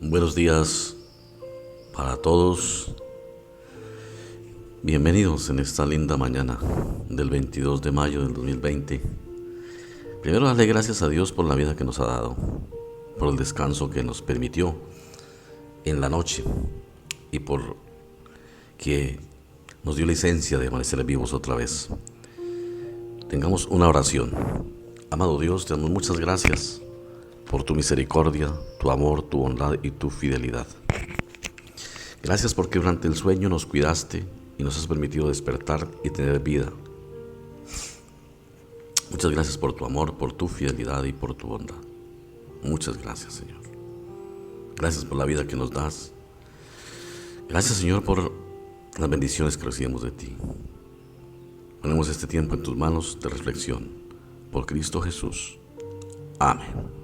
Buenos días para todos. Bienvenidos en esta linda mañana del 22 de mayo del 2020. Primero, darle gracias a Dios por la vida que nos ha dado, por el descanso que nos permitió en la noche y por que nos dio licencia de amanecer vivos otra vez. Tengamos una oración. Amado Dios, te damos muchas gracias por tu misericordia, tu amor, tu bondad y tu fidelidad. Gracias porque durante el sueño nos cuidaste y nos has permitido despertar y tener vida. Muchas gracias por tu amor, por tu fidelidad y por tu bondad. Muchas gracias, Señor. Gracias por la vida que nos das. Gracias, Señor, por las bendiciones que recibimos de ti. Ponemos este tiempo en tus manos de reflexión. Por Cristo Jesús. Amén.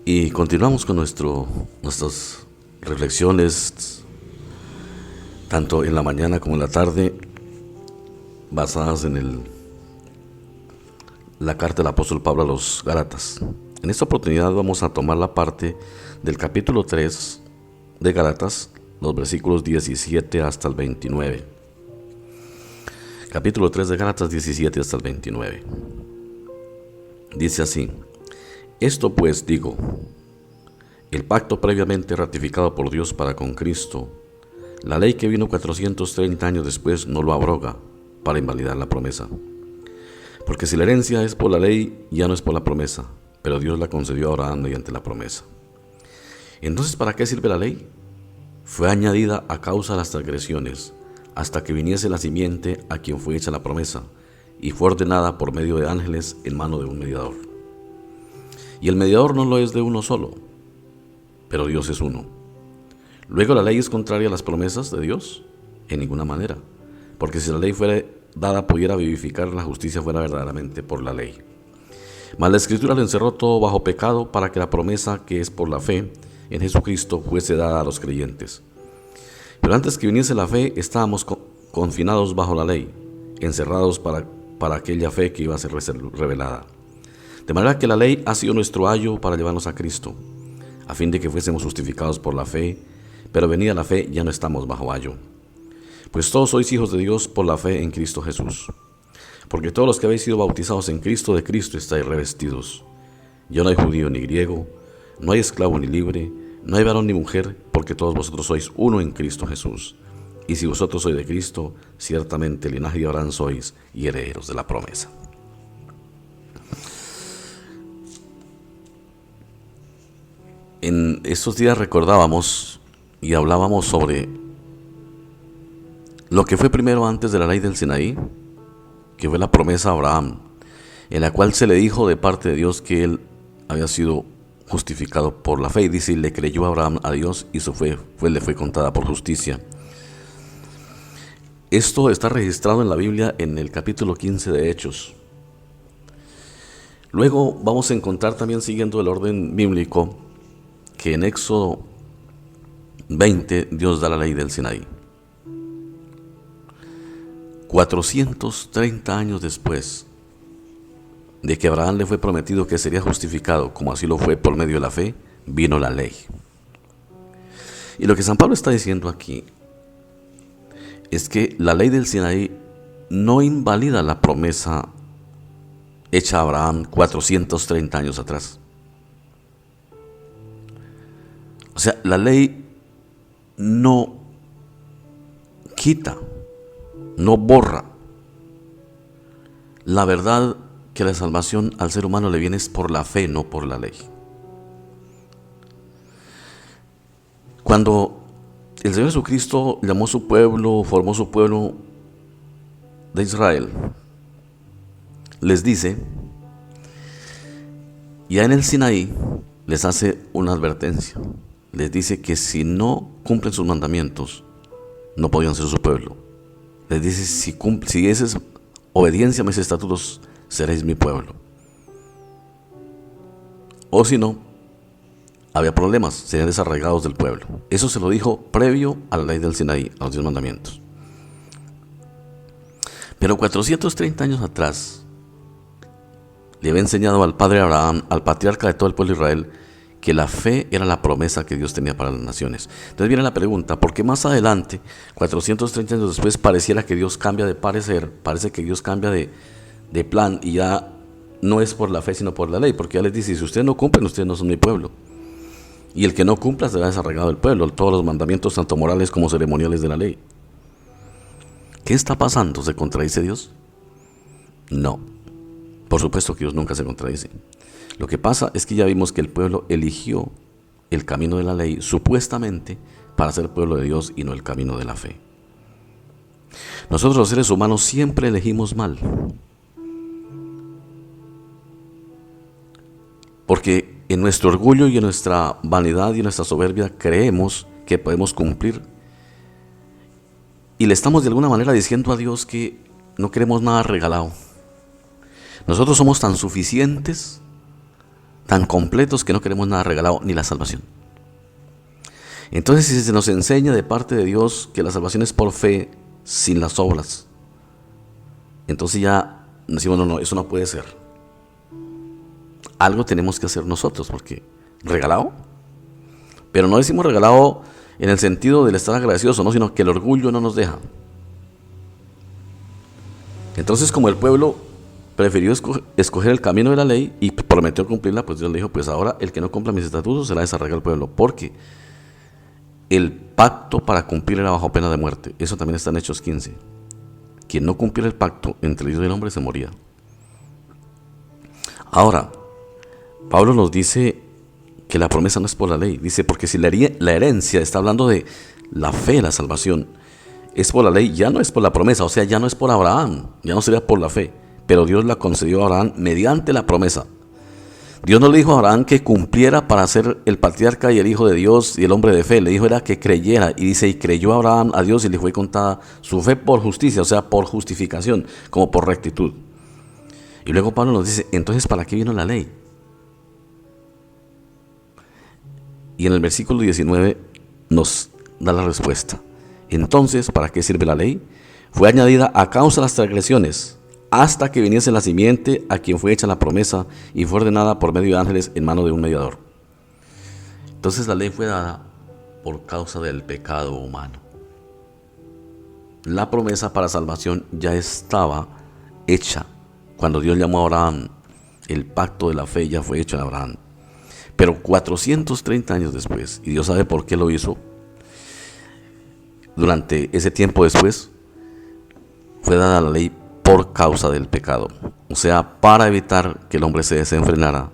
Y continuamos con nuestras reflexiones, tanto en la mañana como en la tarde, basadas en la carta del apóstol Pablo a los Gálatas. En esta oportunidad vamos a tomar la parte del capítulo 3 de Gálatas, los versículos 17 hasta el 29. Capítulo 3 de Gálatas, 17 hasta el 29. Dice así: Esto pues digo, el pacto previamente ratificado por Dios para con Cristo, la ley que vino 430 años después no lo abroga para invalidar la promesa. Porque si la herencia es por la ley, ya no es por la promesa, pero Dios la concedió a Abraham mediante la promesa. Entonces, ¿para qué sirve la ley? Fue añadida a causa de las transgresiones, hasta que viniese la simiente a quien fue hecha la promesa, y fue ordenada por medio de ángeles en mano de un mediador. Y el mediador no lo es de uno solo, pero Dios es uno. Luego, ¿la ley es contraria a las promesas de Dios? En ninguna manera, porque si la ley fuera dada pudiera vivificar, la justicia fuera verdaderamente por la ley. Mas la Escritura lo encerró todo bajo pecado, para que la promesa que es por la fe en Jesucristo fuese dada a los creyentes. Pero antes que viniese la fe, estábamos confinados bajo la ley, encerrados para aquella fe que iba a ser revelada. De manera que la ley ha sido nuestro ayo para llevarnos a Cristo, a fin de que fuésemos justificados por la fe, pero venida la fe ya no estamos bajo ayo. Pues todos sois hijos de Dios por la fe en Cristo Jesús. Porque todos los que habéis sido bautizados en Cristo, de Cristo estáis revestidos. Ya no hay judío ni griego, no hay esclavo ni libre, no hay varón ni mujer, porque todos vosotros sois uno en Cristo Jesús. Y si vosotros sois de Cristo, ciertamente linaje de Abraham sois y herederos de la promesa. En estos días recordábamos y hablábamos sobre lo que fue primero antes de la ley del Sinaí, que fue la promesa a Abraham, en la cual se le dijo de parte de Dios que él había sido justificado por la fe. Y dice, y le creyó Abraham a Dios y su fe le fue contada por justicia. Esto está registrado en la Biblia en el capítulo 15 de Hechos. Luego vamos a encontrar también, siguiendo el orden bíblico, que en Éxodo 20 Dios da la ley del Sinaí. 430 años después de que Abraham le fue prometido que sería justificado, como así lo fue por medio de la fe, vino la ley. Y lo que San Pablo está diciendo aquí es que la ley del Sinaí no invalida la promesa hecha a Abraham 430 años atrás. O sea, la ley no quita, no borra la verdad que la salvación al ser humano le viene es por la fe, no por la ley. Cuando el Señor Jesucristo llamó a su pueblo, formó su pueblo de Israel, les dice, ya en el Sinaí les hace una advertencia. Les dice que si no cumplen sus mandamientos, no podían ser su pueblo. Les dice, si esa es obediencia a mis estatutos, seréis mi pueblo. O si no, había problemas, serían desarraigados del pueblo. Eso se lo dijo previo a la ley del Sinaí, a los 10 mandamientos. Pero 430 años atrás, le había enseñado al padre Abraham, al patriarca de todo el pueblo de Israel, que la fe era la promesa que Dios tenía para las naciones. Entonces viene la pregunta, ¿por qué más adelante, 430 años después, pareciera que Dios cambia de parecer, parece que Dios cambia de plan y ya no es por la fe sino por la ley? Porque ya les dice, si ustedes no cumplen, ustedes no son mi pueblo. Y el que no cumpla será desarraigado del pueblo, todos los mandamientos tanto morales como ceremoniales de la ley. ¿Qué está pasando? ¿Se contradice Dios? No. Por supuesto que Dios nunca se contradice. Lo que pasa es que ya vimos que el pueblo eligió el camino de la ley supuestamente para ser pueblo de Dios y no el camino de la fe. Nosotros los seres humanos siempre elegimos mal. Porque en nuestro orgullo y en nuestra vanidad y en nuestra soberbia creemos que podemos cumplir. Y le estamos de alguna manera diciendo a Dios que no queremos nada regalado. Nosotros somos tan suficientes, tan completos, que no queremos nada regalado, ni la salvación. Entonces, si se nos enseña de parte de Dios que la salvación es por fe, sin las obras, entonces ya decimos, no, eso no puede ser. Algo tenemos que hacer nosotros, porque regalado, pero no decimos regalado en el sentido del estar agradecidos, no, sino que el orgullo no nos deja. Entonces, como el pueblo prefirió escoger el camino de la ley y prometió cumplirla, pues Dios le dijo, pues ahora el que no cumpla mis estatutos será desarraigado del pueblo, porque el pacto para cumplir era bajo pena de muerte. Eso también está en Hechos 15. Quien no cumpliera el pacto entre Dios y el hombre se moría. Ahora, Pablo nos dice que la promesa no es por la ley. Dice, porque si la herencia, está hablando de la fe, la salvación, es por la ley, ya no es por la promesa, o sea, ya no es por Abraham, ya no sería por la fe, pero Dios la concedió a Abraham mediante la promesa. Dios no le dijo a Abraham que cumpliera para ser el patriarca y el hijo de Dios y el hombre de fe, le dijo era que creyera, y dice, y creyó Abraham a Dios y le fue contada su fe por justicia, o sea, por justificación, como por rectitud. Y luego Pablo nos dice, entonces, ¿para qué vino la ley? Y en el versículo 19 nos da la respuesta. Entonces, ¿para qué sirve la ley? Fue añadida a causa de las transgresiones, hasta que viniese la simiente a quien fue hecha la promesa y fue ordenada por medio de ángeles en mano de un mediador. Entonces la ley fue dada por causa del pecado humano. La promesa para salvación ya estaba hecha. Cuando Dios llamó a Abraham, el pacto de la fe ya fue hecho en Abraham. Pero 430 años después, y Dios sabe por qué lo hizo, durante ese tiempo después, fue dada la ley por causa del pecado. O sea, para evitar que el hombre se desenfrenara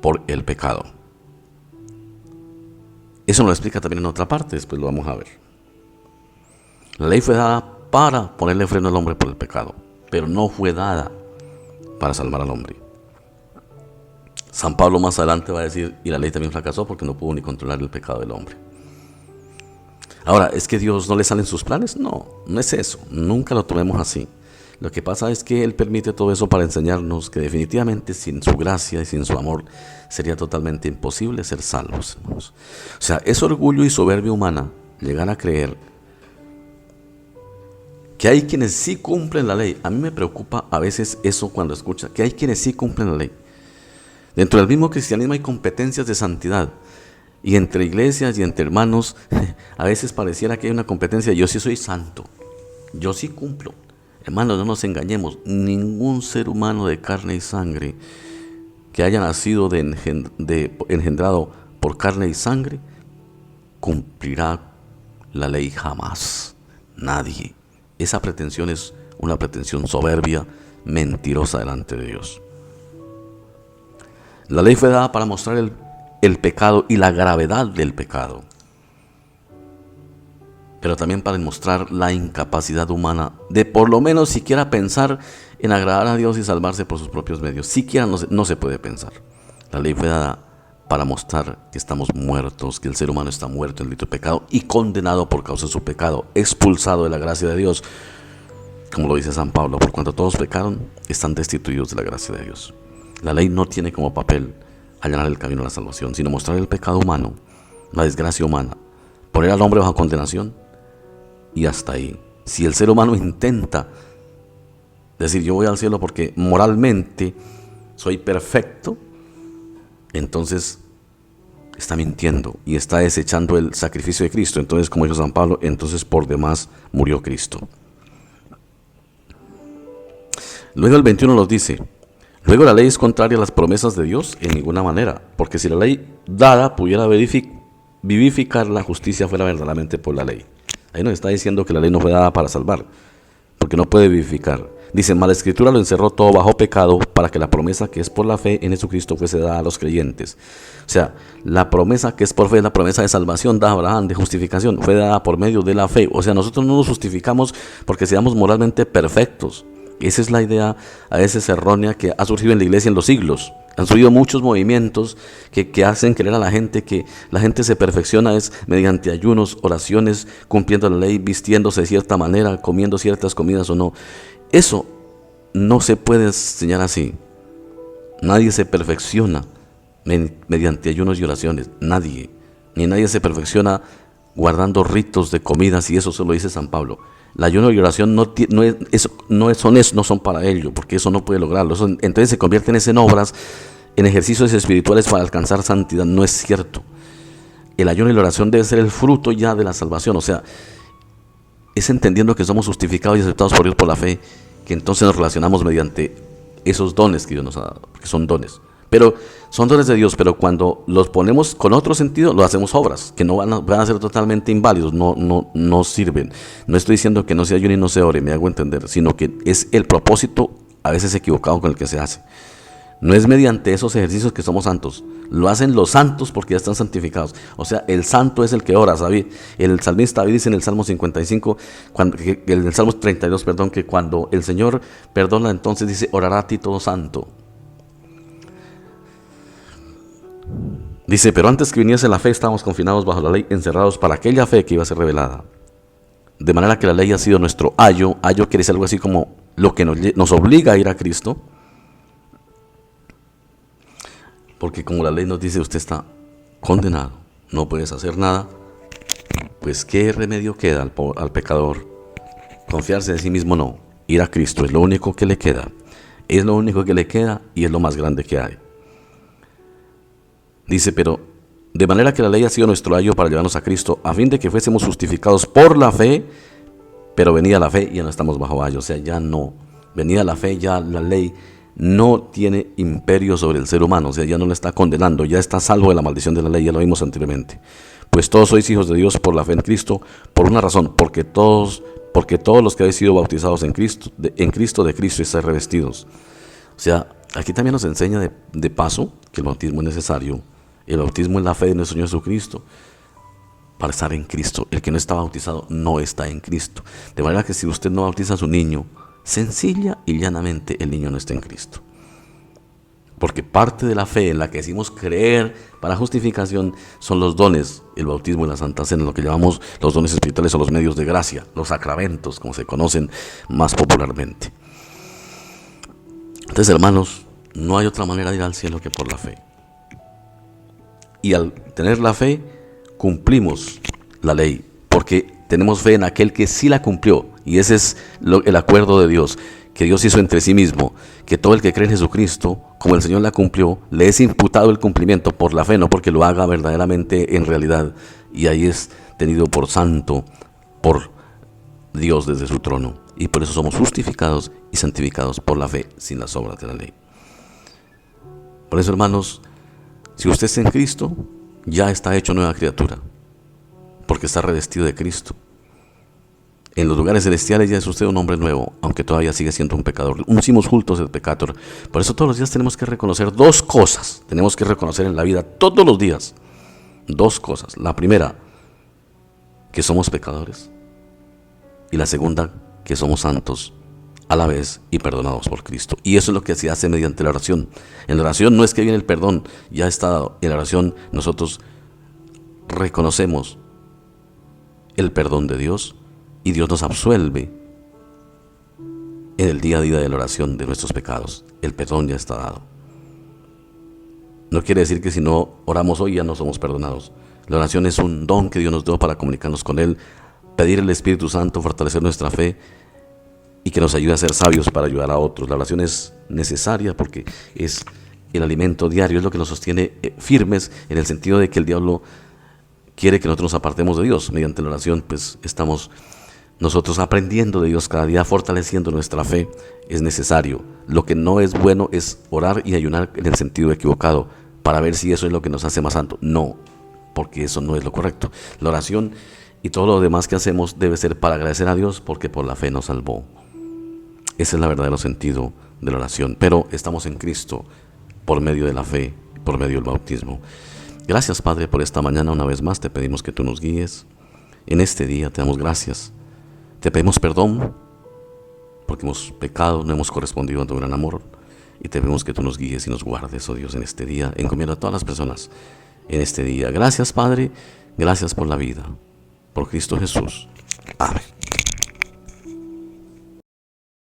por el pecado. Eso nos lo explica también en otra parte, después lo vamos a ver. La ley fue dada para ponerle freno al hombre por el pecado, pero no fue dada para salvar al hombre. San Pablo más adelante va a decir, y la ley también fracasó porque no pudo ni controlar el pecado del hombre. Ahora, ¿es que Dios no le salen sus planes? No, no es eso, nunca lo tomemos así. Lo que pasa es que Él permite todo eso para enseñarnos que definitivamente sin su gracia y sin su amor sería totalmente imposible ser salvos, hermanos. O sea, es orgullo y soberbia humana llegar a creer que hay quienes sí cumplen la ley. A mí me preocupa a veces eso cuando escucha, que hay quienes sí cumplen la ley. Dentro del mismo cristianismo hay competencias de santidad. Y entre iglesias y entre hermanos, a veces pareciera que hay una competencia. Yo sí soy santo, yo sí cumplo. Hermanos, no nos engañemos. Ningún ser humano de carne y sangre que haya nacido engendrado por carne y sangre cumplirá la ley jamás. Nadie. Esa pretensión es una pretensión soberbia, mentirosa delante de Dios. La ley fue dada para mostrar el pecado y la gravedad del pecado, pero también para demostrar la incapacidad humana de por lo menos siquiera pensar en agradar a Dios y salvarse por sus propios medios. Siquiera no se puede pensar. La ley fue dada para mostrar que estamos muertos, que el ser humano está muerto en el delito de pecado y condenado por causa de su pecado, expulsado de la gracia de Dios. Como lo dice San Pablo, por cuanto todos pecaron, están destituidos de la gracia de Dios. La ley no tiene como papel allanar el camino a la salvación, sino mostrar el pecado humano, la desgracia humana, poner al hombre bajo condenación y hasta ahí. Si el ser humano intenta decir yo voy al cielo porque moralmente soy perfecto, entonces está mintiendo y está desechando el sacrificio de Cristo. Entonces, como dijo San Pablo, entonces por demás murió Cristo. Luego el 21 nos dice: luego la ley es contraria a las promesas de Dios en ninguna manera, porque si la ley dada pudiera vivificar, la justicia fuera verdaderamente por la ley. Ahí nos está diciendo que la ley no fue dada para salvar, porque no puede vivificar. Dice: mas la Escritura lo encerró todo bajo pecado, para que la promesa que es por la fe en Jesucristo fuese dada a los creyentes. O sea, la promesa que es por fe, la promesa de salvación de Abraham, de justificación, fue dada por medio de la fe. O sea, nosotros no nos justificamos porque seamos moralmente perfectos. Esa es la idea a veces errónea que ha surgido en la iglesia en los siglos. Han surgido muchos movimientos que hacen creer a la gente que la gente se perfecciona es mediante ayunos, oraciones, cumpliendo la ley, vistiéndose de cierta manera, comiendo ciertas comidas o no. Eso no se puede enseñar así. Nadie se perfecciona mediante ayunos y oraciones. Nadie. Ni nadie se perfecciona guardando ritos de comidas, y eso se lo dice San Pablo. La ayuno y oración no son para ello, porque eso no puede lograrlo. Entonces se convierten en obras, en ejercicios espirituales para alcanzar santidad. No es cierto. El ayuno y la oración debe ser el fruto ya de la salvación. O sea, es entendiendo que somos justificados y aceptados por Dios por la fe, que entonces nos relacionamos mediante esos dones que Dios nos ha dado, porque son dones. Pero son dones de Dios, pero cuando los ponemos con otro sentido, lo hacemos obras, que no van a ser totalmente inválidos, no sirven. No estoy diciendo que no se ayune y no se ore, me hago entender, sino que es el propósito a veces equivocado con el que se hace. No es mediante esos ejercicios que somos santos, lo hacen los santos porque ya están santificados. O sea, el santo es el que ora, ¿sabes? El salmista David dice en el Salmo 55, en el Salmo 32, perdón, que cuando el Señor perdona, entonces dice: orará a ti todo santo. Dice: pero antes que viniese la fe, estábamos confinados bajo la ley, encerrados para aquella fe que iba a ser revelada. De manera que la ley ha sido nuestro ayo. Ayo quiere decir algo así como lo que nos obliga a ir a Cristo. Porque como la ley nos dice, usted está condenado, no puedes hacer nada, pues ¿qué remedio queda al pecador? Confiarse en sí mismo no. Ir a Cristo es lo único que le queda. Es lo único que le queda y es lo más grande que hay. Dice: pero de manera que la ley ha sido nuestro ayo para llevarnos a Cristo, a fin de que fuésemos justificados por la fe. Pero venida la fe, ya no estamos bajo ayo. O sea, ya no. Venida la fe, ya la ley no tiene imperio sobre el ser humano. O sea, ya no le está condenando, ya está salvo de la maldición de la ley. Ya lo vimos anteriormente. Pues todos sois hijos de Dios por la fe en Cristo, por una razón: porque todos los que habéis sido bautizados en Cristo de Cristo estáis revestidos. O sea, aquí también nos enseña de paso que el bautismo es necesario. El bautismo es la fe de nuestro Señor Jesucristo para estar en Cristo. El que no está bautizado no está en Cristo. De manera que si usted no bautiza a su niño, sencilla y llanamente el niño no está en Cristo. Porque parte de la fe en la que decimos creer para justificación son los dones, el bautismo y la Santa Cena, lo que llamamos los dones espirituales o los medios de gracia, los sacramentos, como se conocen más popularmente. Entonces, hermanos, no hay otra manera de ir al cielo que por la fe. Y al tener la fe, cumplimos la ley, porque tenemos fe en aquel que sí la cumplió. Y ese es el acuerdo de Dios, que Dios hizo entre sí mismo, que todo el que cree en Jesucristo, como el Señor la cumplió, le es imputado el cumplimiento por la fe, no porque lo haga verdaderamente en realidad. Y ahí es tenido por santo por Dios desde su trono. Y por eso somos justificados y santificados por la fe, sin las obras de la ley. Por eso, hermanos, si usted está en Cristo, ya está hecho nueva criatura, porque está revestido de Cristo. En los lugares celestiales ya es usted un hombre nuevo, aunque todavía sigue siendo un pecador. Uncimos juntos el pecador. Por eso todos los días tenemos que reconocer dos cosas. Tenemos que reconocer en la vida todos los días dos cosas. La primera, que somos pecadores. Y la segunda, que somos santos a la vez y perdonados por Cristo. Y eso es lo que se hace mediante la oración. En la oración no es que viene el perdón, ya está dado. En la oración nosotros reconocemos el perdón de Dios y Dios nos absuelve en el día a día de la oración de nuestros pecados. El perdón ya está dado. No quiere decir que si no oramos hoy ya no somos perdonados. La oración es un don que Dios nos dio para comunicarnos con Él, pedir el Espíritu Santo, fortalecer nuestra fe y que nos ayude a ser sabios para ayudar a otros. La oración es necesaria porque es el alimento diario, es lo que nos sostiene firmes, en el sentido de que el diablo quiere que nosotros nos apartemos de Dios. Mediante la oración, pues estamos nosotros aprendiendo de Dios cada día, fortaleciendo nuestra fe. Es necesario. Lo que no es bueno es orar y ayunar en el sentido equivocado, para ver si eso es lo que nos hace más santos. No, porque eso no es lo correcto. La oración y todo lo demás que hacemos debe ser para agradecer a Dios, porque por la fe nos salvó. Ese es el verdadero sentido de la oración. Pero estamos en Cristo por medio de la fe, por medio del bautismo. Gracias, Padre, por esta mañana. Una vez más te pedimos que tú nos guíes. En este día te damos gracias. Te pedimos perdón porque hemos pecado, no hemos correspondido a tu gran amor. Y te pedimos que tú nos guíes y nos guardes, oh Dios, en este día. Encomienda a todas las personas en este día. Gracias, Padre. Gracias por la vida. Por Cristo Jesús. Amén.